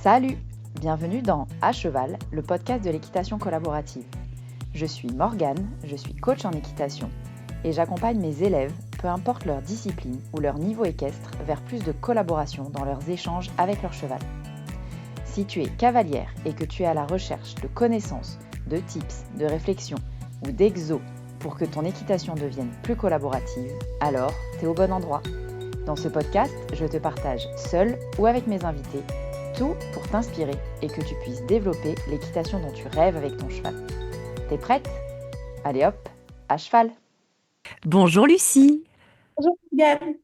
Salut! Bienvenue dans À Cheval, le podcast de l'équitation collaborative. Je suis Morgane, je suis coach en équitation et j'accompagne mes élèves, peu importe leur discipline ou leur niveau équestre, vers plus de collaboration dans leurs échanges avec leur cheval. Si tu es cavalière et que tu es à la recherche de connaissances, de tips, de réflexions ou d'exos pour que ton équitation devienne plus collaborative, alors t'es au bon endroit. Dans ce podcast, je te partage seule ou avec mes invités tout pour t'inspirer et que tu puisses développer l'équitation dont tu rêves avec ton cheval. T'es prête? Allez hop, à cheval! Bonjour Lucie, Bonjour, Morgane.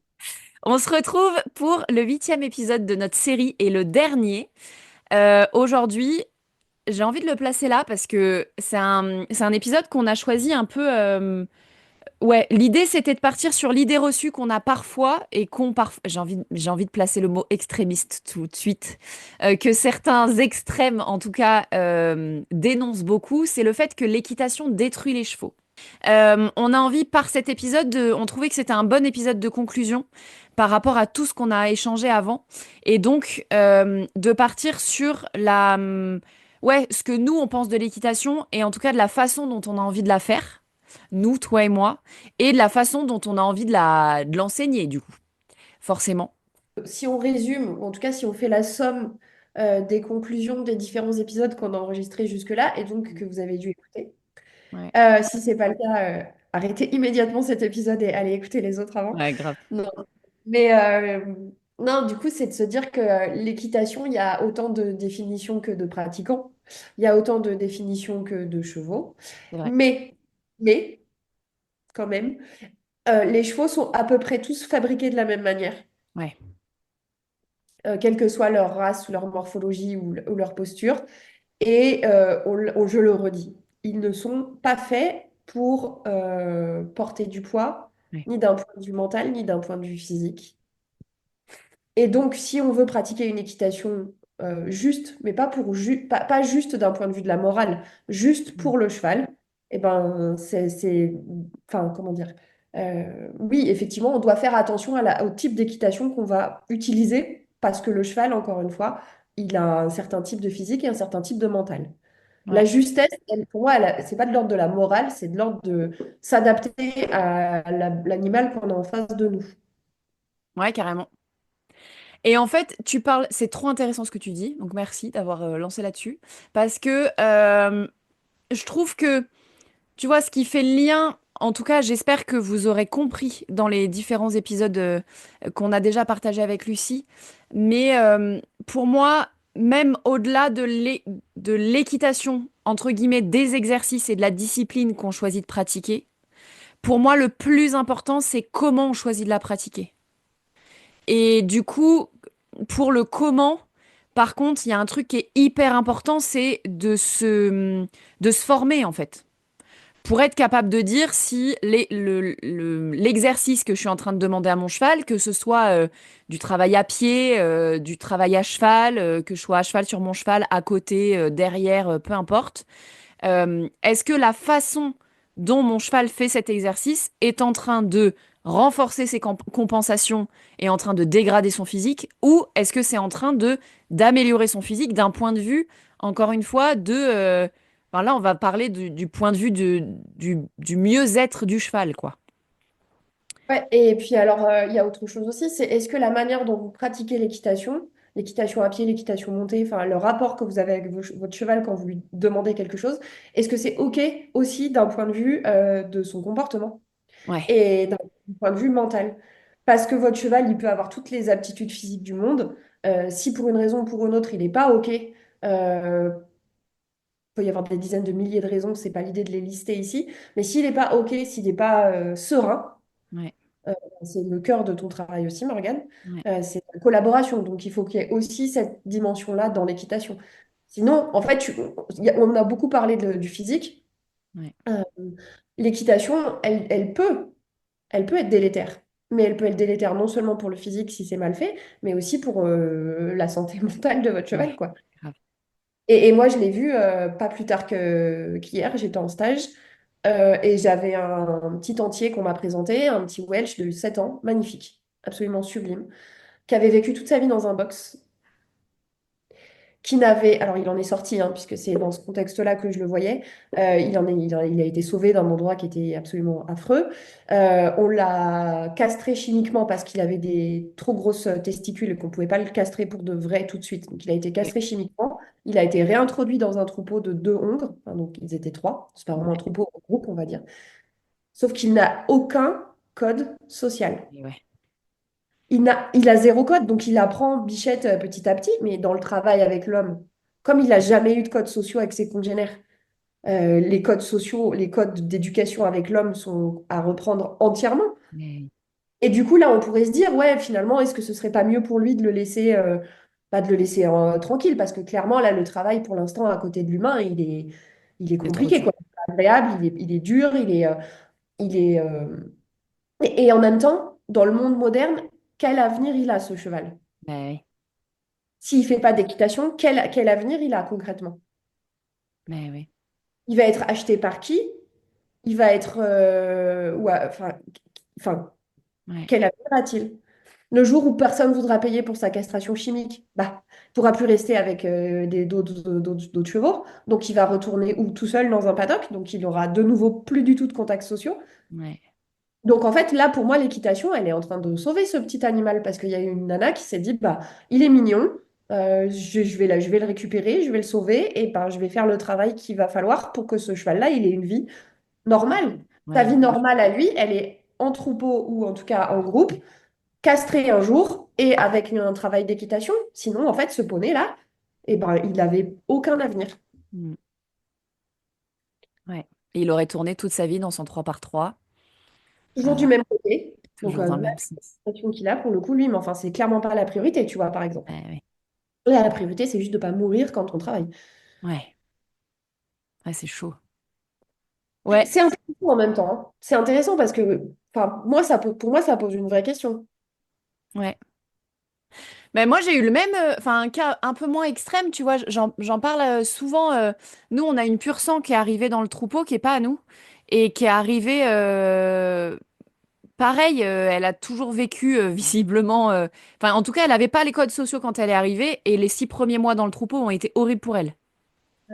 on se retrouve pour le 8e épisode de notre série et le dernier. Aujourd'hui, j'ai envie de le placer là parce que c'est un épisode qu'on a choisi un peu. Ouais, l'idée c'était de partir sur l'idée reçue qu'on a parfois et qu'on parfois. J'ai envie de placer le mot extrémiste tout de suite, que certains extrêmes en tout cas dénoncent beaucoup. C'est le fait que l'équitation détruit les chevaux. On a envie par cet épisode on trouvait que c'était un bon épisode de conclusion par rapport à tout ce qu'on a échangé avant et donc de partir sur ouais, ce que nous on pense de l'équitation et en tout cas de la façon dont on a envie de la faire, nous, toi et moi, et de la façon dont on a envie de l'enseigner du coup, forcément. Si on résume, ou en tout cas si on fait la somme des conclusions des différents épisodes qu'on a enregistrés jusque-là et donc que vous avez dû écouter, Ouais, si c'est pas le cas, arrêtez immédiatement cet épisode et allez écouter les autres avant. ouais, grave. Non. Mais non, du coup, c'est de se dire que l'équitation, il y a autant de définitions que de pratiquants, il y a autant de définitions que de chevaux, C'est vrai. mais, mais quand même, les chevaux sont à peu près tous fabriqués de la même manière. Ouais. Quelle que soit leur race, ou leur morphologie ou leur posture. Et je le redis, ils ne sont pas faits pour porter du poids, Ouais. ni d'un point de vue mental, ni d'un point de vue physique. Et donc, si on veut pratiquer une équitation juste, mais pas juste d'un point de vue de la morale, juste Mm. pour le cheval, eh ben, enfin, comment dire? Oui, effectivement, on doit faire attention au type d'équitation qu'on va utiliser, parce que le cheval, encore une fois, il a un certain type de physique et un certain type de mental. La Ouais. justesse, pour moi, c'est pas de l'ordre de la morale, c'est de l'ordre de s'adapter à l'animal qu'on a en face de nous. Ouais, carrément. Et en fait, tu parles, c'est trop intéressant ce que tu dis, donc merci d'avoir lancé là-dessus, parce que je trouve que, tu vois, ce qui fait le lien, en tout cas, j'espère que vous aurez compris dans les différents épisodes qu'on a déjà partagés avec Lucie, mais pour moi, même au-delà de l'équitation, entre guillemets, des exercices et de la discipline qu'on choisit de pratiquer, pour moi, le plus important, c'est comment on choisit de la pratiquer. Et du coup, pour le comment, par contre, il y a un truc qui est hyper important, c'est de se former en fait. Pour être capable de dire si l'exercice que je suis en train de demander à mon cheval, que ce soit du travail à pied, du travail à cheval, que je sois à cheval sur mon cheval, à côté, derrière, peu importe, est-ce que la façon dont mon cheval fait cet exercice est en train de renforcer ses compensations et en train de dégrader son physique, ou est-ce que c'est en train de d'améliorer son physique d'un point de vue, encore une fois, enfin là, on va parler du point de vue du mieux-être du cheval, quoi. Ouais, et puis alors, il y a autre chose aussi, c'est est-ce que la manière dont vous pratiquez l'équitation, l'équitation à pied, l'équitation montée, enfin le rapport que vous avez avec votre cheval quand vous lui demandez quelque chose, est-ce que c'est OK aussi d'un point de vue de son comportement Ouais, et d'un point de vue mental? Parce que votre cheval, il peut avoir toutes les aptitudes physiques du monde. Si pour une raison ou pour une autre, il n'est pas OK, il peut y avoir des dizaines de milliers de raisons, c'est pas l'idée de les lister ici, mais s'il n'est pas OK, s'il n'est pas serein, ouais, euh, c'est le cœur de ton travail aussi, Morgane. ouais, C'est la collaboration. Donc, il faut qu'il y ait aussi cette dimension-là dans l'équitation. Sinon, en fait, on a beaucoup parlé du physique. ouais, Euh, L'équitation, elle peut être délétère. Mais elle peut être délétère non seulement pour le physique si c'est mal fait, mais aussi pour la santé mentale de votre cheval, ouais, quoi. grave. Et moi, je l'ai vu pas plus tard qu'hier, j'étais en stage et j'avais un petit entier qu'on m'a présenté, un petit Welsh de 7 ans, magnifique, absolument sublime, qui avait vécu toute sa vie dans un box. qui n'avait, alors il en est sorti, hein, puisque c'est dans ce contexte-là que je le voyais, il a été sauvé d'un endroit qui était absolument affreux. On l'a castré chimiquement parce qu'il avait des trop grosses testicules et qu'on ne pouvait pas le castrer pour de vrai tout de suite. Donc il a été Oui. castré chimiquement. Il a été réintroduit dans un troupeau de deux hongres. Enfin, donc ils étaient trois. C'est pas vraiment un Ouais. troupeau, un groupe, on va dire. Sauf qu'il n'a aucun code social. Et ouais. Il a zéro code, donc il apprend Bichette petit à petit, mais dans le travail avec l'homme, comme il n'a jamais eu de codes sociaux avec ses congénères, les codes sociaux, les codes d'éducation avec l'homme sont à reprendre entièrement. Mais- Et du coup, là, on pourrait se dire, ouais, finalement, est-ce que ce serait pas mieux pour lui de le laisser, pas de le laisser tranquille, parce que clairement, là, le travail, pour l'instant, à côté de l'humain, il est C'est trop compliqué, dur. quoi. Il est pas agréable, il est dur, il est, et en même temps, dans le monde moderne, quel avenir il a, ce cheval? Mais oui. S'il fait pas d'équitation, quel avenir il a concrètement? Mais oui. Il va être acheté par qui? Il va être... enfin, Ouais. quel avenir a-t-il? Le jour où personne ne voudra payer pour sa castration chimique, bah, il pourra plus rester avec d'autres chevaux. Donc, il va retourner ou tout seul dans un paddock. Donc, il aura de nouveau plus du tout de contacts sociaux. Ouais. Donc, en fait, là, pour moi, l'équitation, elle est en train de sauver ce petit animal parce qu'il y a une nana qui s'est dit, bah, il est mignon, je vais le récupérer, je vais le sauver et ben, je vais faire le travail qu'il va falloir pour que ce cheval-là, il ait une vie normale. Sa Ouais. vie normale à lui, elle est en troupeau ou en tout cas en groupe, castré un jour et avec un travail d'équitation. Sinon, en fait, ce poney-là, eh ben, il n'avait aucun avenir. Mm. Ouais. Et il aurait tourné toute sa vie dans son 3x3, Toujours du même côté. Donc, toujours dans le la même sens. question qu'il a pour le coup, lui, mais enfin, c'est clairement pas la priorité, tu vois, par exemple. Ouais. Là, la priorité, c'est juste de ne pas mourir quand on travaille. Ouais. Ouais. Ouais, c'est chaud. Ouais. C'est intéressant en même temps, hein. C'est intéressant parce que, enfin, pour moi, ça pose une vraie question. Ouais. Ben moi, j'ai eu le même, enfin, un cas un peu moins extrême, tu vois. J'en parle souvent. Nous, on a une pure sang qui est arrivée dans le troupeau, qui est pas à nous, et qui est arrivée. Pareil, elle a toujours vécu visiblement. Enfin, en tout cas, elle n'avait pas les codes sociaux quand elle est arrivée, et les 6 premiers mois dans le troupeau ont été horribles pour elle.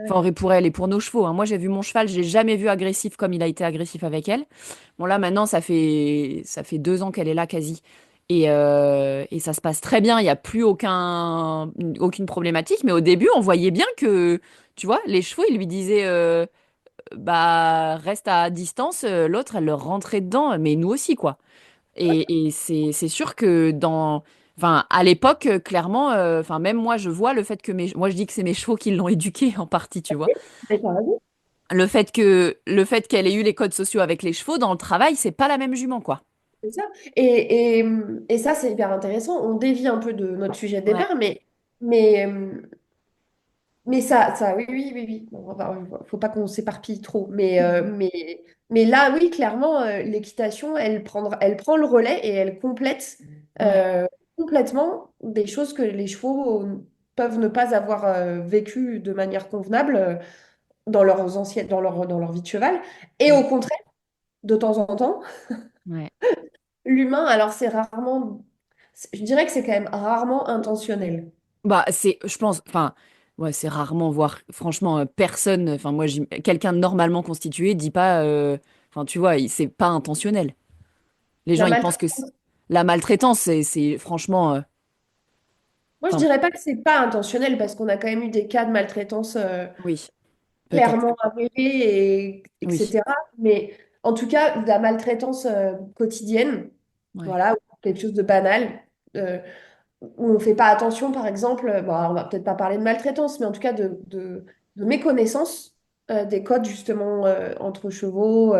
Enfin, Ouais. horribles pour elle et pour nos chevaux, hein. Moi, j'ai vu mon cheval, je l'ai jamais vu agressif comme il a été agressif avec elle. Bon, là, maintenant, ça fait 2 ans qu'elle est là quasi. Et ça se passe très bien, il n'y a plus aucune problématique. Mais au début, on voyait bien que, tu vois, les chevaux, ils lui disaient, bah, reste à distance. L'autre, elle leur rentrait dedans, mais nous aussi, quoi. Et c'est sûr que enfin, à l'époque, clairement, enfin, même moi, je vois le fait que moi, je dis que c'est mes chevaux qui l'ont éduquée en partie, tu vois. Mais t'as raison, Le fait qu'elle ait eu les codes sociaux avec les chevaux dans le travail, c'est pas la même jument, quoi. c'est ça. Et ça, c'est hyper intéressant. On dévie un peu de notre sujet de Ouais, départ, mais, mais ça, oui, oui, oui, oui. Bon, faut pas qu'on s'éparpille trop. Mais là, oui, clairement, l'équitation, elle prend le relais et elle complète ouais, euh, complètement des choses que les chevaux peuvent ne pas avoir vécues de manière convenable dans leur vie de cheval. Et mm, au contraire, de temps en temps, ouais. l'humain, alors je dirais que c'est quand même rarement intentionnel. Bah, je pense, enfin, ouais, c'est rarement, voire, franchement, personne, enfin, moi, quelqu'un de normalement constitué dit pas, enfin, tu vois, c'est pas intentionnel. Les gens, La ils pensent que maltraitance. la maltraitance, franchement, Moi, je enfin, dirais pas que c'est pas intentionnel parce qu'on a quand même eu des cas de maltraitance oui, peut-être. clairement avérés, et, Oui, etc. Mais en tout cas, de la maltraitance quotidienne, ouais, voilà, ou quelque chose de banal, euh, où on ne fait pas attention, par exemple, bon, alors on va peut-être pas parler de maltraitance, mais en tout cas de méconnaissance des codes justement entre chevaux.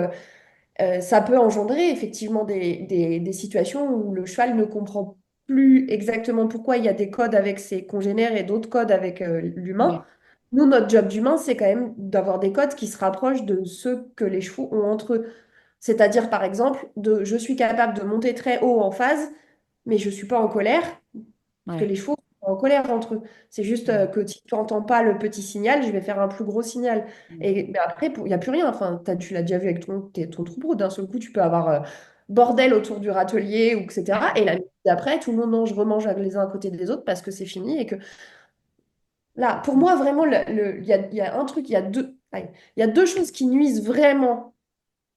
Ça peut engendrer effectivement des situations où le cheval ne comprend plus exactement pourquoi il y a des codes avec ses congénères et d'autres codes avec l'humain. ouais, Nous, notre job d'humain, c'est quand même d'avoir des codes qui se rapprochent de ceux que les chevaux ont entre eux. C'est-à-dire, par exemple, je suis capable de monter très haut en phase, mais je ne suis pas en colère, parce que ouais. les chevaux sont en colère entre eux. C'est juste Mm, que si tu n'entends pas le petit signal, je vais faire un plus gros signal. mm. Et mais après, il n'y a plus rien. Enfin, tu l'as déjà vu avec ton troupeau. D'un seul coup, tu peux avoir bordel autour du râtelier, ou etc. Ouais, Et la minute d'après, tout le monde mange, remange les uns à côté des autres parce que c'est fini. Et que... Là, pour moi, vraiment, il y a un truc, il y a deux choses qui nuisent vraiment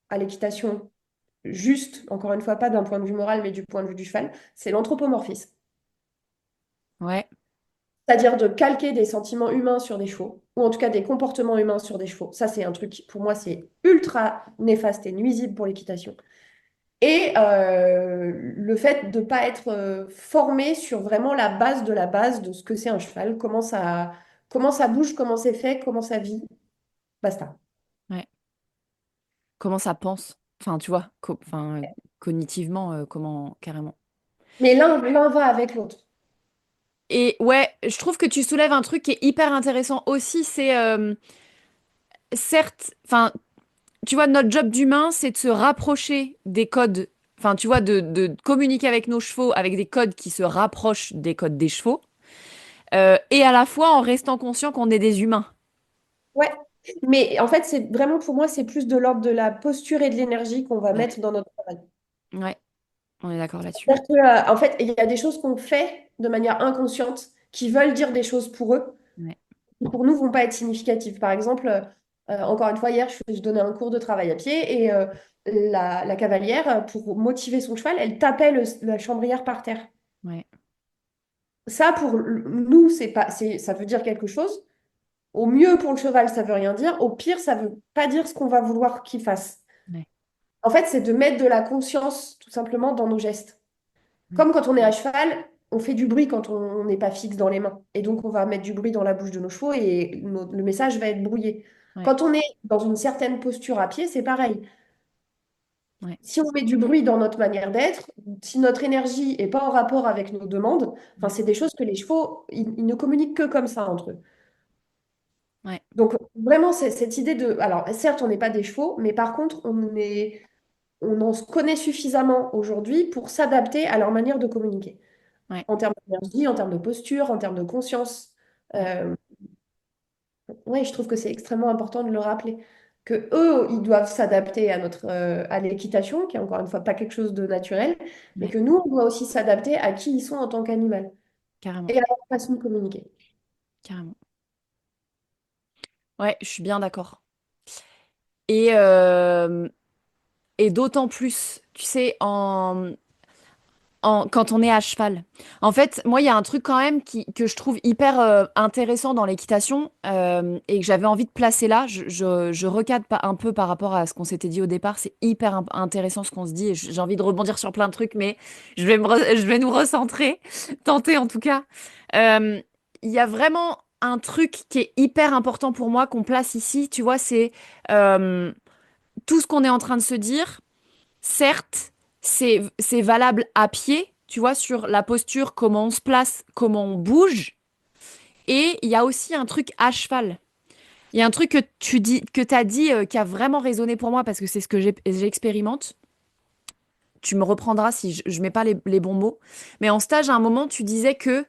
à l'équitation, juste, encore une fois, pas d'un point de vue moral, mais du point de vue du cheval, c'est l'anthropomorphisme. Ouais, C'est-à-dire de calquer des sentiments humains sur des chevaux, ou en tout cas des comportements humains sur des chevaux. Ça, c'est un truc, pour moi, c'est ultra néfaste et nuisible pour l'équitation. Et le fait de ne pas être formé sur vraiment la base de ce que c'est un cheval, comment ça bouge, comment c'est fait, comment ça vit, basta. ouais. Comment ça pense? Enfin, tu vois, cognitivement, comment, carrément. Mais l'un va avec l'autre. Et ouais, je trouve que tu soulèves un truc qui est hyper intéressant aussi, c'est certes, enfin, tu vois, notre job d'humain, c'est de se rapprocher des codes, enfin, tu vois, de communiquer avec nos chevaux avec des codes qui se rapprochent des codes des chevaux, et à la fois en restant conscient qu'on est des humains. Ouais. Mais en fait, c'est vraiment pour moi, c'est plus de l'ordre de la posture et de l'énergie qu'on va Ouais, mettre dans notre travail. ouais, on est d'accord là-dessus. C'est-à-dire que, en fait, il y a des choses qu'on fait de manière inconsciente qui veulent dire des choses pour eux, Ouais, qui pour nous vont pas être significatives. Par exemple, encore une fois, hier, je donnais un cours de travail à pied et la cavalière, pour motiver son cheval, elle tapait la chambrière par terre. ouais, Ça, pour nous, ça veut dire quelque chose. Au mieux, pour le cheval, ça veut rien dire. Au pire, ça veut pas dire ce qu'on va vouloir qu'il fasse. ouais, En fait, c'est de mettre de la conscience, tout simplement, dans nos gestes. ouais, Comme quand on est à cheval, on fait du bruit quand on n'est pas fixe dans les mains. Et donc, on va mettre du bruit dans la bouche de nos chevaux et le message va être brouillé. ouais, Quand on est dans une certaine posture à pied, c'est pareil. ouais, Si on met du bruit dans notre manière d'être, si notre énergie n'est pas en rapport avec nos demandes, enfin, ouais, c'est des choses que les chevaux, ils ne communiquent que comme ça entre eux. ouais, Donc, vraiment, c'est cette idée de... Alors, certes, on n'est pas des chevaux, mais par contre, on en se connaît suffisamment aujourd'hui pour s'adapter à leur manière de communiquer. ouais, En termes d'énergie, en termes de posture, en termes de conscience. ouais, Oui, je trouve que c'est extrêmement important de le rappeler. Que eux, ils doivent s'adapter à l'équitation, qui est encore une fois pas quelque chose de naturel, mais ouais, que nous, on doit aussi s'adapter à qui ils sont en tant qu'animal carrément, et à leur façon de communiquer. carrément. Ouais, je suis bien d'accord. Et, et d'autant plus, tu sais, quand on est à cheval. En fait, moi, il y a un truc quand même que je trouve hyper intéressant dans l'équitation et que j'avais envie de placer là. Je recadre un peu par rapport à ce qu'on s'était dit au départ. C'est hyper intéressant ce qu'on se dit et j'ai envie de rebondir sur plein de trucs, mais je vais nous recentrer, tenter en tout cas. Euh, Il y a vraiment un truc qui est hyper important pour moi qu'on place ici, tu vois, c'est euh, tout ce qu'on est en train de se dire. Certes, c'est valable à pied, tu vois, sur la posture, comment on se place, comment on bouge. Et il y a aussi un truc à cheval. Il y a un truc que tu dis, que t'as dit, qui a vraiment résonné pour moi parce que c'est ce que j'expérimente. Tu me reprendras si je mets pas les bons mots. Mais en stage, à un moment, tu disais que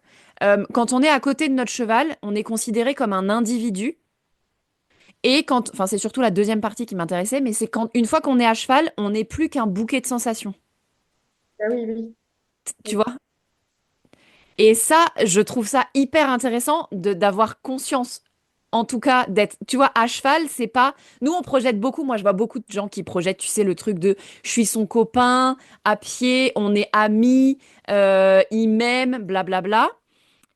quand on est à côté de notre cheval, on est considéré comme un individu. Et quand, enfin, c'est surtout la deuxième partie qui m'intéressait, mais c'est quand, une fois qu'on est à cheval, on n'est plus qu'un bouquet de sensations. Ah oui, oui. Tu vois? Et ça, je trouve ça hyper intéressant d'avoir conscience, en tout cas, d'être, tu vois, à cheval, c'est pas, nous, on projette beaucoup, moi, je vois beaucoup de gens qui projettent, tu sais, le truc de, je suis son copain, à pied, on est amis, il m'aime, blablabla.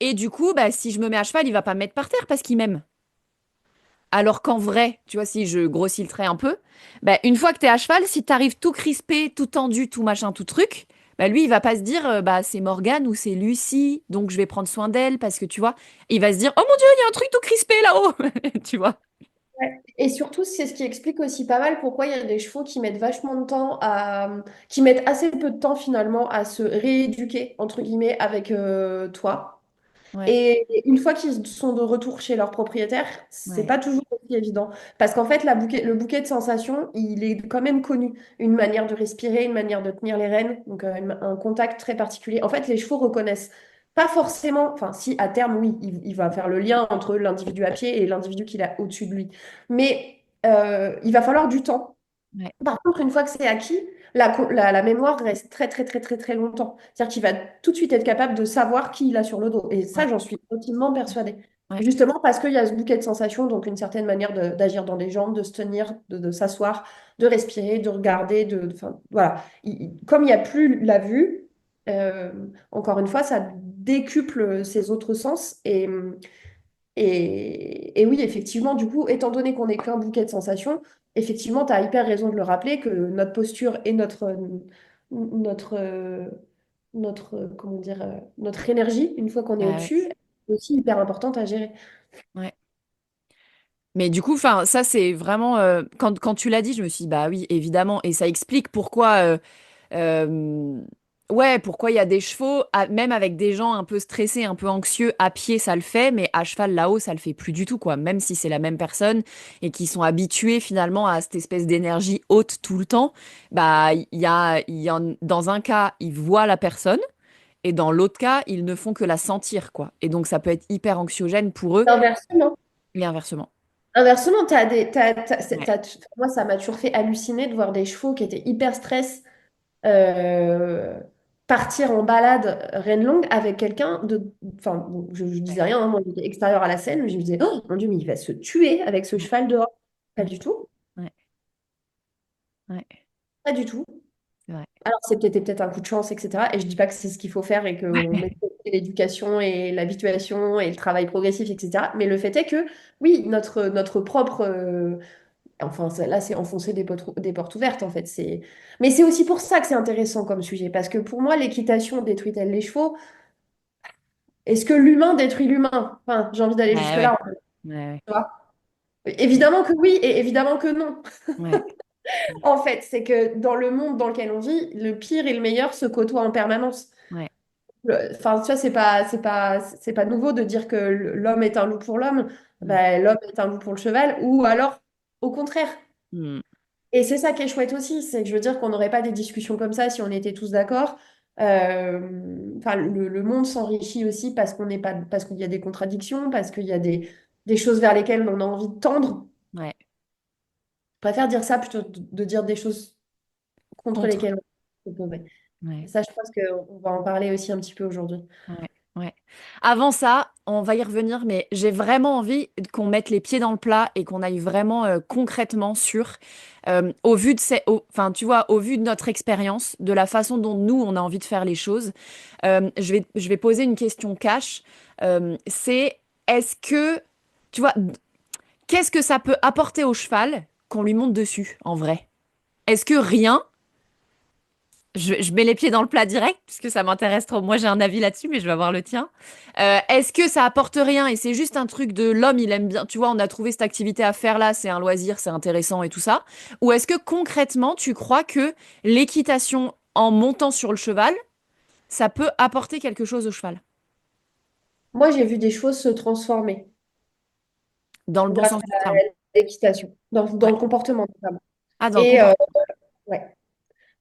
Et du coup, bah, si je me mets à cheval, il va pas me mettre par terre parce qu'il m'aime. Alors qu'en vrai, tu vois, si je grossis le trait un peu, bah, une fois que t'es à cheval, si t'arrives tout crispé, tout tendu, tout machin, tout truc, bah, lui, il va pas se dire, bah, c'est Morgane ou c'est Lucie, donc je vais prendre soin d'elle parce que tu vois, il va se dire, oh mon Dieu, il y a un truc tout crispé là-haut, tu vois. Ouais. Et surtout, c'est ce qui explique aussi pas mal pourquoi il y a des chevaux qui mettent vachement de temps qui mettent assez peu de temps finalement à se rééduquer, entre guillemets, avec toi. Ouais, Et une fois qu'ils sont de retour chez leur propriétaire, c'est ouais, pas toujours aussi évident. Parce qu'en fait, le bouquet de sensations, il est quand même connu. Une manière de respirer, une manière de tenir les rênes, donc un contact très particulier. En fait, les chevaux reconnaissent pas forcément, enfin si à terme, oui, il va faire le lien entre l'individu à pied et l'individu qu'il a au-dessus de lui. Mais il va falloir du temps. ouais, Par contre, une fois que c'est acquis, la mémoire reste très, très, très, très, très longtemps. C'est-à-dire qu'il va tout de suite être capable de savoir qui il a sur le dos. Et ça, ouais. j'en suis intimement persuadée. Ouais. Justement parce qu'il y a ce bouquet de sensations, donc une certaine manière d'agir dans les jambes, de se tenir, de s'asseoir, de respirer, de regarder, enfin, voilà. Comme il n'y a plus la vue, euh, encore une fois, ça décuple ses autres sens. Et oui, effectivement, du coup, étant donné qu'on n'est qu'un bouquet de sensations, effectivement, tu as hyper raison de le rappeler que notre posture et notre, comment dire, notre énergie, une fois qu'on est Bah ouais. au-dessus, est aussi hyper importante à gérer. Ouais. Mais du coup, enfin, ça c'est vraiment quand tu l'as dit, je me suis dit, bah oui, évidemment, et ça explique pourquoi euh, ouais, pourquoi il y a des chevaux, même avec des gens un peu stressés, un peu anxieux, à pied ça le fait, mais à cheval là-haut ça le fait plus du tout quoi. Même si c'est la même personne et qui sont habitués finalement à cette espèce d'énergie haute tout le temps, bah dans un cas ils voient la personne et dans l'autre cas ils ne font que la sentir quoi. Et donc ça peut être hyper anxiogène pour eux Inversement. et inversement. Inversement, Ouais. moi, ça m'a toujours fait halluciner de voir des chevaux qui étaient hyper stress euh, partir en balade reine longue avec quelqu'un de. Enfin, bon, je disais Ouais. rien, hein, moi j'étais extérieure à la scène, mais je me disais, oh mon Dieu, mais il va se tuer avec ce Mm, cheval dehors. Pas mm, du tout, ouais. Ouais. pas du tout. C'est vrai. Alors, c'était peut-être un coup de chance, etc. Et je dis pas que c'est ce qu'il faut faire et qu'on met l'éducation et l'habituation et le travail progressif, etc. Mais le fait est que, oui, notre propre. Enfin, là, c'est enfoncer des portes ouvertes, en fait. Mais c'est aussi pour ça que c'est intéressant comme sujet. Parce que pour moi, l'équitation détruit-elle les chevaux? Est-ce que l'humain détruit l'humain? Enfin, j'ai envie d'aller Ouais, ouais. jusque-là, en fait, Ouais, tu vois. Évidemment que oui et évidemment que non. ouais. En fait, c'est que dans le monde dans lequel on vit, le pire et le meilleur se côtoient en permanence. Ouais. Enfin, tu vois, c'est pas nouveau de dire que l'homme est un loup pour l'homme. Mm. Ben, l'homme est un loup pour le cheval, ou alors au contraire. Mm. Et c'est ça qui est chouette aussi, c'est que je veux dire qu'on n'aurait pas des discussions comme ça si on était tous d'accord. Enfin, le monde s'enrichit aussi parce qu'on n'est pas, parce qu'il y a des contradictions, parce qu'il y a des choses vers lesquelles on a envie de tendre. Ouais. Je préfère dire ça plutôt que de dire des choses contre Contre. lesquelles on peut tomber. Et Ouais. ça, je pense qu'on va en parler aussi un petit peu aujourd'hui. Ouais. Ouais. Avant ça, on va y revenir, mais j'ai vraiment envie qu'on mette les pieds dans le plat et qu'on aille vraiment concrètement sur, au vu de enfin, tu vois, au vu de notre expérience, de la façon dont nous, on a envie de faire les choses, je vais poser une question cash. C'est est-ce que, tu vois, qu'est-ce que ça peut apporter au cheval qu'on lui monte dessus, en vrai? Est-ce que rien? Je mets les pieds dans le plat direct, puisque ça m'intéresse trop. Moi, j'ai un avis là-dessus, mais je vais avoir le tien. Est-ce que ça apporte rien et c'est juste un truc de l'homme, il aime bien, tu vois, on a trouvé cette activité à faire là, c'est un loisir, c'est intéressant et tout ça? Ou est-ce que concrètement, tu crois que l'équitation en montant sur le cheval, ça peut apporter quelque chose au cheval, Moi, j'ai vu des choses se transformer dans le bon grâce sens du à terme? l'équitation, dans Ouais. le comportement notamment. Ah, dans le Et comportement. ouais.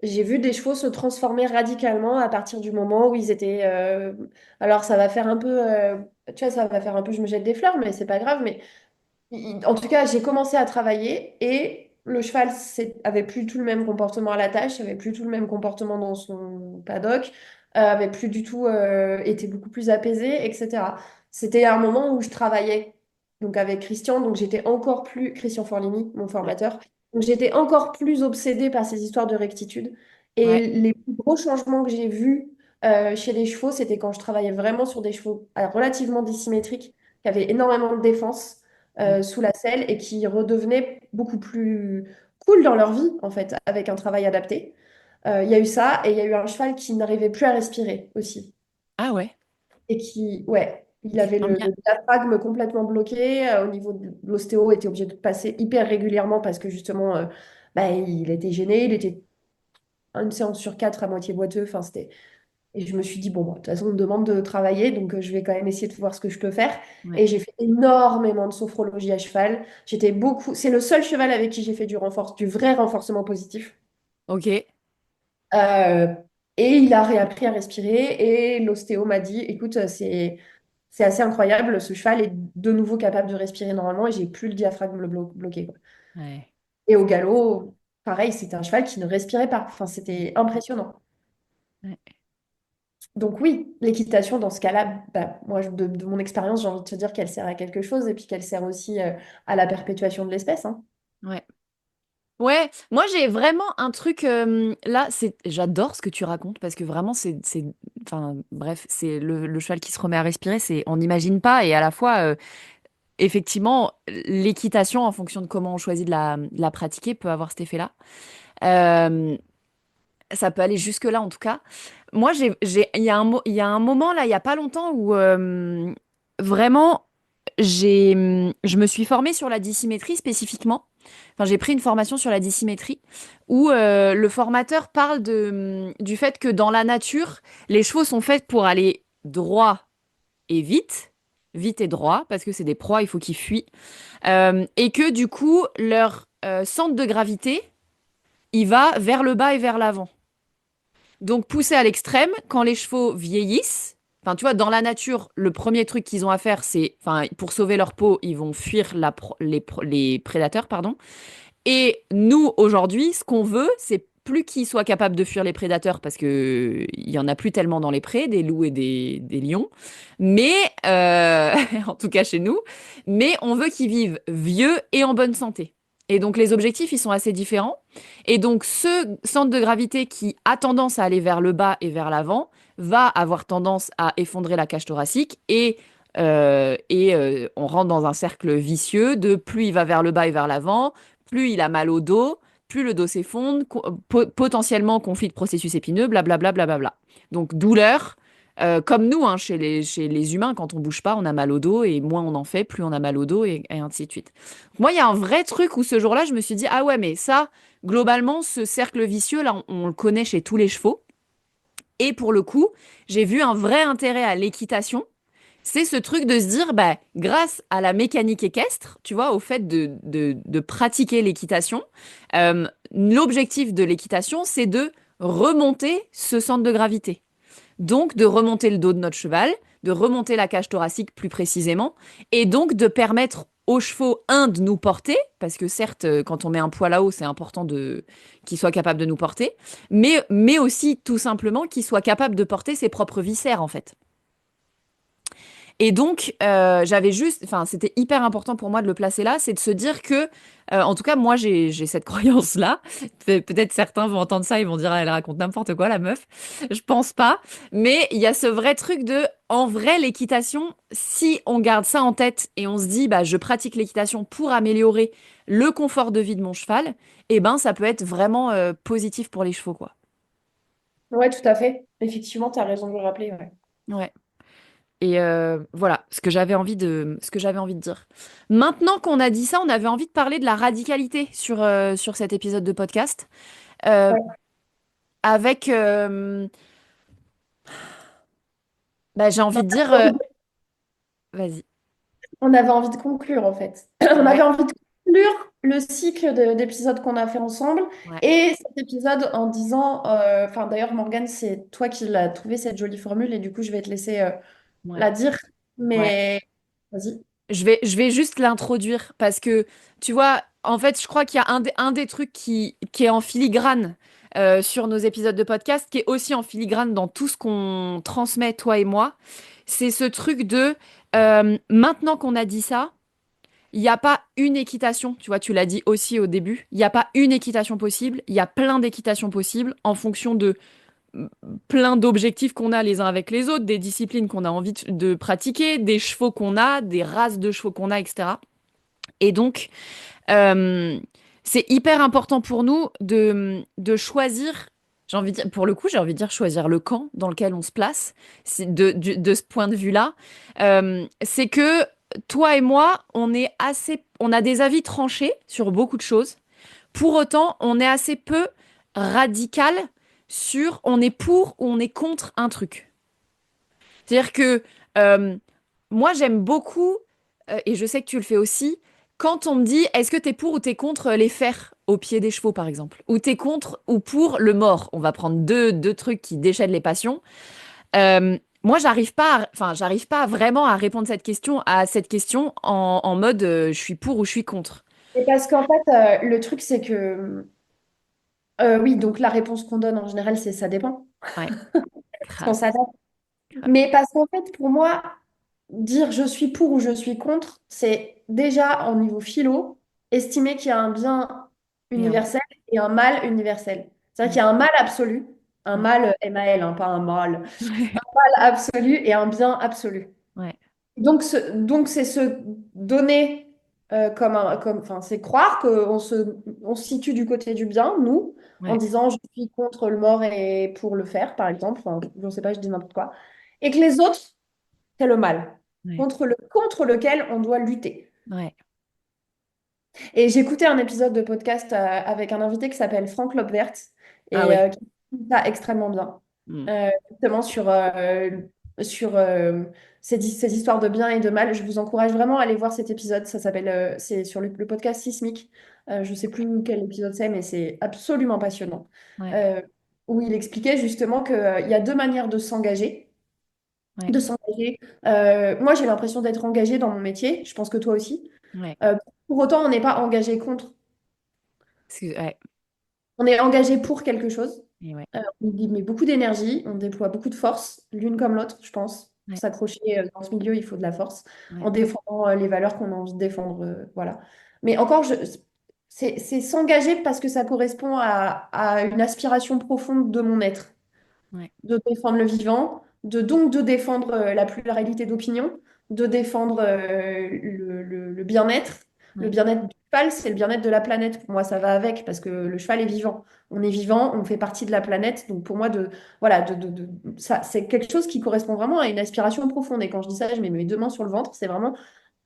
J'ai vu des chevaux se transformer radicalement à partir du moment où ils étaient. Alors, ça va faire un peu. Tu vois, ça va faire un peu. Je me jette des fleurs, mais c'est pas grave. Mais en tout cas, j'ai commencé à travailler et le cheval avait plus tout le même comportement à la tâche, avait plus tout le même comportement dans son paddock, avait plus du tout. Était beaucoup plus apaisé, etc. C'était un moment où je travaillais donc avec Christian, donc j'étais encore plus. Christian Forlini, mon Ouais. formateur. Donc j'étais encore plus obsédée par ces histoires de rectitude. Ouais. Et les plus gros changements que j'ai vus chez les chevaux, c'était quand je travaillais vraiment sur des chevaux relativement dissymétriques, qui avaient énormément de défense Mm. sous la selle et qui redevenaient beaucoup plus cool dans leur vie, en fait, avec un travail adapté. Il y a eu ça, et il y a eu un cheval qui n'arrivait plus à respirer aussi. Ah ouais. Et qui, ouais, il Ok. avait Non, bien. le diaphragme complètement bloqué. Au niveau de l'ostéo, était obligé de passer hyper régulièrement parce que justement, bah, il était gêné, il était une séance sur quatre à moitié boiteux. Enfin, c'était. Et je me suis dit, bon, de toute façon, on me demande de travailler, donc je vais quand même essayer de voir ce que je peux faire. Ouais. Et j'ai fait énormément de sophrologie à cheval. J'étais beaucoup. C'est le seul cheval avec qui j'ai fait du vrai renforcement positif. Ok. Euh, et il a réappris à respirer. Et l'ostéo m'a dit, écoute, c'est assez incroyable. Ce cheval est de nouveau capable de respirer normalement et j'ai plus le diaphragme bloqué, quoi. Ouais. Et au galop, pareil, c'était un cheval qui ne respirait pas. Enfin, c'était impressionnant. Ouais. Donc oui, l'équitation, dans ce cas-là, bah, moi, de mon expérience, j'ai envie de te dire qu'elle sert à quelque chose et puis qu'elle sert aussi à la perpétuation de l'espèce, hein. Ouais. Ouais, moi j'ai vraiment un truc là, j'adore ce que tu racontes parce que vraiment enfin bref, c'est le cheval qui se remet à respirer, on n'imagine pas et à la fois effectivement l'équitation en fonction de comment on choisit de la pratiquer peut avoir cet effet-là. Euh, Ça peut aller jusque-là en tout cas. Moi il y a un moment là, il y a pas longtemps où vraiment je me suis formée sur la dissymétrie spécifiquement. Enfin, j'ai pris une formation sur la dissymétrie où le formateur parle du fait que dans la nature, les chevaux sont faits pour aller droit et vite, vite et droit, parce que c'est des proies, il faut qu'ils fuient. Et que du coup, leur centre de gravité, il va vers le bas et vers l'avant. Donc, poussé à l'extrême, quand les chevaux vieillissent, enfin, tu vois, dans la nature, le premier truc qu'ils ont à faire, c'est, enfin, pour sauver leur peau, ils vont fuir les prédateurs, pardon. Et nous, aujourd'hui, ce qu'on veut, c'est plus qu'ils soient capables de fuir les prédateurs parce que il y en a plus tellement dans les prés, des loups et des lions. Mais, en tout cas chez nous, mais on veut qu'ils vivent vieux et en bonne santé. Et donc les objectifs, ils sont assez différents. Et donc ce centre de gravité qui a tendance à aller vers le bas et vers l'avant va avoir tendance à effondrer la cage thoracique et on rentre dans un cercle vicieux de plus il va vers le bas et vers l'avant, plus il a mal au dos, plus le dos s'effondre, potentiellement conflit de processus épineux, blablabla. Bla. Donc douleur, comme nous, hein, chez les humains, quand on bouge pas, on a mal au dos et moins on en fait, plus on a mal au dos et ainsi de suite. Moi, il y a un vrai truc où ce jour-là, je me suis dit, ah ouais, mais ça, globalement, ce cercle vicieux, là, on le connaît chez tous les chevaux. Et pour le coup, j'ai vu un vrai intérêt à l'équitation, c'est ce truc de se dire, bah, grâce à la mécanique équestre, tu vois, au fait de pratiquer l'équitation, l'objectif de l'équitation, c'est de remonter ce centre de gravité. Donc, de remonter le dos de notre cheval, de remonter la cage thoracique plus précisément, et donc de permettre aux chevaux, un, de nous porter, parce que certes, quand on met un poids là-haut, c'est important qu'ils soient capables de nous porter, mais aussi tout simplement qu'ils soient capables de porter ses propres viscères, en fait. Et donc, enfin, c'était hyper important pour moi de le placer là, c'est de se dire que, en tout cas, moi, j'ai cette croyance-là. Peut-être certains vont entendre ça, ils vont dire, ah, elle raconte n'importe quoi, la meuf. Je pense pas. Mais il y a ce vrai truc en vrai, l'équitation, si on garde ça en tête et on se dit, bah, je pratique l'équitation pour améliorer le confort de vie de mon cheval, eh ben, ça peut être vraiment, positif pour les chevaux, quoi. Ouais, tout à fait. Effectivement, tu as raison de le rappeler. Ouais. Ouais. Et voilà ce que j'avais envie de dire. Maintenant qu'on a dit ça, on avait envie de parler de la radicalité sur cet épisode de podcast. Euh, Ouais. avec, bah, j'ai envie de dire, vas-y. On avait envie de conclure, en fait. On avait Ouais, envie de conclure le cycle d'épisodes qu'on a fait ensemble ouais, et cet épisode en disant, enfin d'ailleurs Morgane, c'est toi qui l'as trouvé cette jolie formule et du coup je vais te laisser ouais, la dire, ouais. mais vas-y. Je vais juste l'introduire parce que, tu vois, en fait, je crois qu'il y a un des trucs qui est en filigrane sur nos épisodes de podcast, qui est aussi en filigrane dans tout ce qu'on transmet, toi et moi. C'est ce truc de, maintenant qu'on a dit ça, il n'y a pas une équitation, tu vois, tu l'as dit aussi au début, il n'y a pas une équitation possible, il y a plein d'équitations possibles en fonction de plein d'objectifs qu'on a les uns avec les autres, des disciplines qu'on a envie de pratiquer, des chevaux qu'on a, des races de chevaux qu'on a, etc. Et donc, euh, c'est hyper important pour nous de choisir, j'ai envie de dire, pour le coup, j'ai envie de dire choisir le camp dans lequel on se place, de ce point de vue-là. C'est que toi et moi, on a des avis tranchés sur beaucoup de choses. Pour autant, on est assez peu radical sur on est pour ou on est contre un truc. C'est-à-dire que euh, moi, j'aime beaucoup, et je sais que tu le fais aussi, quand on me dit est-ce que t'es pour ou t'es contre les fers au pied des chevaux, par exemple, ou t'es contre ou pour le mort. On va prendre deux trucs qui déchaînent les passions. Moi, j'arrive pas vraiment à répondre à cette question en mode je suis pour ou je suis contre. Et parce qu'en fait, le truc c'est que oui, donc la réponse qu'on donne en général c'est ça dépend. Ouais, Parce qu'on grave, s'adapte. grave. Mais parce qu'en fait, pour moi, dire je suis pour ou je suis contre, c'est déjà, au niveau philo, estimer qu'il y a un bien Et un- universel et un mal universel. C'est-à-dire qu'il ouais, y a un mal absolu, un ouais, mal MAL, hein, pas un mal, mal absolu et un bien absolu. ouais, Donc c'est se donner enfin, c'est croire on se situe du côté du bien, nous, en ouais, disant je suis contre le mort et pour le faire, par exemple. Enfin, je ne sais pas, je dis n'importe quoi. Et que les autres, c'est le mal, ouais, contre lequel on doit lutter. ouais. Et j'écoutais un épisode de podcast avec un invité qui s'appelle Franck Lopvert Ah et ouais. qui dit ça extrêmement bien. Mm. Justement sur ces histoires de bien et de mal. Je vous encourage vraiment à aller voir cet épisode. Ça s'appelle, c'est sur le podcast Sismique. Je ne sais plus quel épisode c'est, mais c'est absolument passionnant. Ouais, Euh, où il expliquait justement qu'il y a deux manières de s'engager. ouais, De s'engager. Moi, j'ai l'impression d'être engagée dans mon métier. Je pense que toi aussi. ouais. Euh, pour autant, on n'est pas engagé contre. Ouais, On est engagé pour quelque chose. et ouais, On y met beaucoup d'énergie, on déploie beaucoup de force, l'une comme l'autre, je pense. Pour ouais, s'accrocher dans ce milieu, il faut de la force, ouais, en défendant les valeurs qu'on a envie de défendre. Voilà. Mais encore, c'est s'engager parce que ça correspond à une aspiration profonde de mon être ouais, de défendre le vivant, donc de défendre la pluralité d'opinions, de défendre le bien-être. Le ouais. bien-être du cheval, c'est le bien-être de la planète. Pour moi, ça va avec parce que le cheval est vivant. On est vivant, on fait partie de la planète. Donc pour moi, voilà, ça, c'est quelque chose qui correspond vraiment à une aspiration profonde. Et quand je dis ça, je mets mes deux mains sur le ventre. C'est vraiment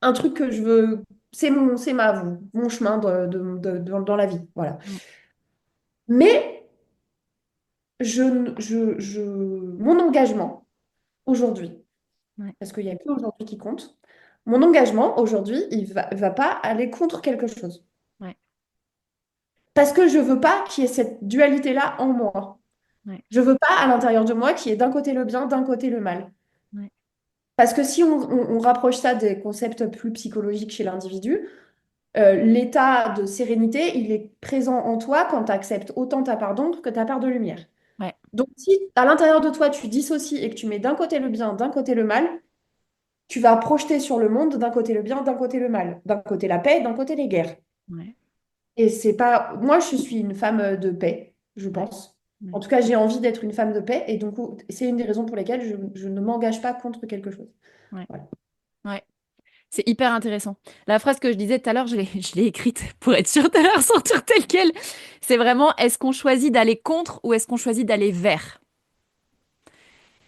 un truc que je veux. Mon chemin dans la vie. Voilà. Mm. Mais mon engagement aujourd'hui, Ouais, parce qu'il n'y a que aujourd'hui qui compte, mon engagement aujourd'hui, va pas aller contre quelque chose. ouais, Parce que je veux pas qu'il y ait cette dualité-là en moi. ouais, Je veux pas à l'intérieur de moi qu'il y ait d'un côté le bien, d'un côté le mal. ouais. Parce que si on rapproche ça des concepts plus psychologiques chez l'individu, l'état de sérénité, il est présent en toi quand tu acceptes autant ta part d'ombre que ta part de lumière. Ouais. Donc si à l'intérieur de toi, tu dissocies et que tu mets d'un côté le bien, d'un côté le mal, tu vas projeter sur le monde d'un côté le bien, d'un côté le mal, d'un côté la paix, d'un côté les guerres. Ouais, Et c'est pas. Moi, je suis une femme de paix, je ouais, pense. En ouais, tout cas, j'ai envie d'être une femme de paix. Et donc, c'est une des raisons pour lesquelles je ne m'engage pas contre quelque chose. ouais, Voilà. ouais. C'est hyper intéressant. La phrase que je disais tout à l'heure, je l'ai écrite pour être sûre de la ressortir telle quelle. C'est vraiment, est-ce qu'on choisit d'aller contre ou est-ce qu'on choisit d'aller vers?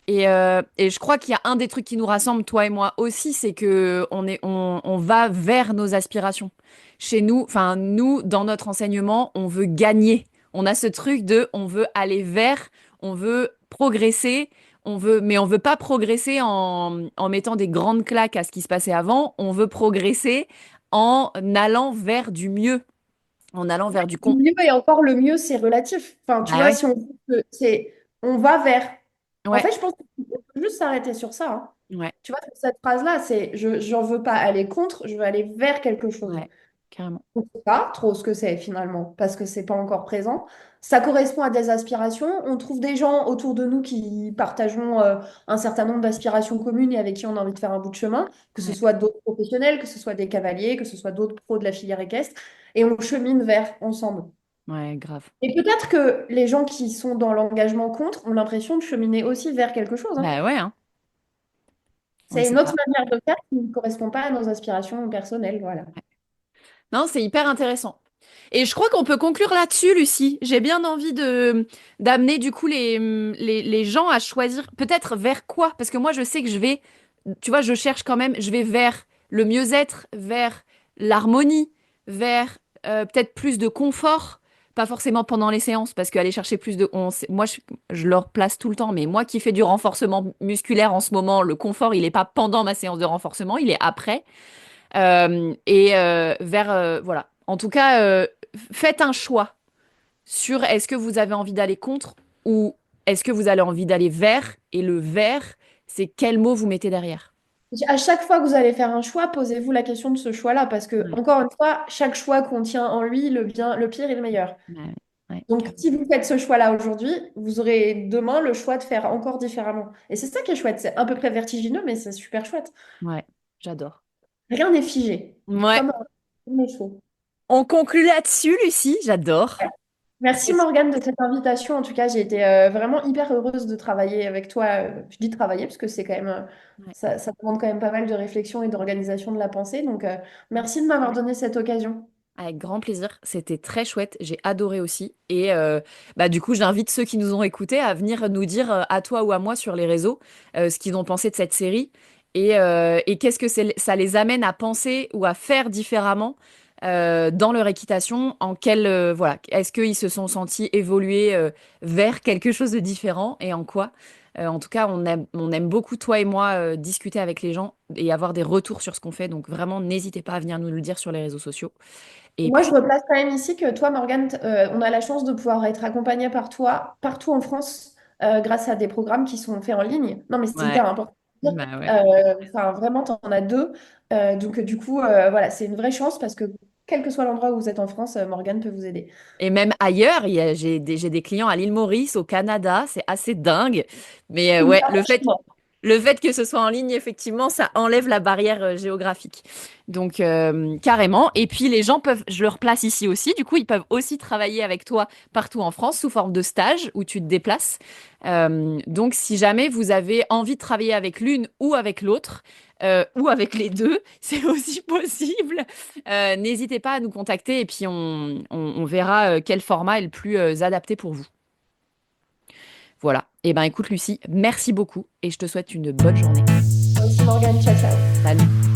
Et je crois qu'il y a un des trucs qui nous rassemble, toi et moi aussi, c'est que on va vers nos aspirations. Chez nous, enfin, nous, dans notre enseignement, on veut gagner. On a ce truc de, on veut aller vers, on veut progresser, mais on veut pas progresser en mettant des grandes claques à ce qui se passait avant. On veut progresser en allant vers du mieux, en allant vers du Le con. mieux et encore le mieux, c'est relatif. Enfin, tu Bah vois, ouais, si on va vers. En ouais, fait, je pense qu'on peut juste s'arrêter sur ça, hein. ouais, Tu vois, sur cette phrase-là, c'est j'en veux pas aller contre, je veux aller vers quelque chose. ouais, carrément. On ne sait pas trop ce que c'est finalement, parce que c'est pas encore présent. Ça correspond à des aspirations. On trouve des gens autour de nous qui partageons un certain nombre d'aspirations communes et avec qui on a envie de faire un bout de chemin, que ce Ouais, soit d'autres professionnels, que ce soit des cavaliers, que ce soit d'autres pros de la filière équestre, et on chemine vers ensemble. ouais, grave. Et peut-être que les gens qui sont dans l'engagement contre ont l'impression de cheminer aussi vers quelque chose, hein. Bah ouais, hein. On C'est sait une autre pas. manière de faire qui ne correspond pas à nos aspirations personnelles, voilà. Non, c'est hyper intéressant. Et je crois qu'on peut conclure là-dessus, Lucie. J'ai bien envie de d'amener du coup les gens à choisir peut-être vers quoi. Parce que moi, je sais que je vais, tu vois, je cherche quand même, je vais vers le mieux-être, vers l'harmonie, vers peut-être plus de confort. Pas forcément pendant les séances, parce qu'aller chercher plus de... moi, je leur place tout le temps, mais moi qui fais du renforcement musculaire en ce moment, le confort, il n'est pas pendant ma séance de renforcement, il est après. Vers voilà. En tout cas, faites un choix sur est-ce que vous avez envie d'aller contre ou est-ce que vous avez envie d'aller vers. Et le vers, c'est quel mot vous mettez derrière. À chaque fois que vous allez faire un choix, posez-vous la question de ce choix-là, parce que, Ouais, encore une fois, chaque choix contient en lui le bien, le pire et le meilleur. ouais, ouais. Ouais, Donc, carrément. si vous faites ce choix-là aujourd'hui, vous aurez demain le choix de faire encore différemment. Et c'est ça qui est chouette. C'est à peu près vertigineux, mais c'est super chouette. Ouais, j'adore. Rien n'est figé, Ouais, comme les chevaux. on conclut là-dessus, Lucie, j'adore. Merci Est-ce- Morgane de cette invitation. En tout cas, j'ai été vraiment hyper heureuse de travailler avec toi. Je dis travailler parce que c'est quand même, ouais. ça demande quand même pas mal de réflexion et d'organisation de la pensée. Donc, merci de m'avoir donné cette occasion. Avec grand plaisir, c'était très chouette, j'ai adoré aussi. Et bah, du coup, j'invite ceux qui nous ont écoutés à venir nous dire à toi ou à moi sur les réseaux ce qu'ils ont pensé de cette série et qu'est-ce que ça les amène à penser ou à faire différemment dans leur équitation, voilà, est-ce qu'ils se sont sentis évoluer vers quelque chose de différent et en quoi? En tout cas, on aime beaucoup, toi et moi, discuter avec les gens et avoir des retours sur ce qu'on fait. Donc vraiment, n'hésitez pas à venir nous le dire sur les réseaux sociaux. Et Moi, je puis, replace quand même ici que toi, Morgane, on a la chance de pouvoir être accompagné par toi partout en France grâce à des programmes qui sont faits en ligne. Non, mais c'est ouais, hyper important. bah ouais. Enfin, vraiment, tu en as deux. Donc, du coup, voilà, c'est une vraie chance parce que quel que soit l'endroit où vous êtes en France, Morgane peut vous aider. Et même ailleurs, j'ai des clients à l'île Maurice, au Canada, c'est assez dingue. Mais ouais, le fait que ce soit en ligne, effectivement, ça enlève la barrière géographique. Donc, carrément. Et puis, les gens peuvent, je le replace ici aussi, du coup, ils peuvent aussi travailler avec toi partout en France sous forme de stage où tu te déplaces. Donc, si jamais vous avez envie de travailler avec l'une ou avec l'autre, ou avec les deux, c'est aussi possible. N'hésitez pas à nous contacter et puis on verra quel format est le plus adapté pour vous. Voilà. Eh ben, écoute, Lucie, merci beaucoup et je te souhaite une bonne journée. Merci Morgane, ciao, ciao. Salut.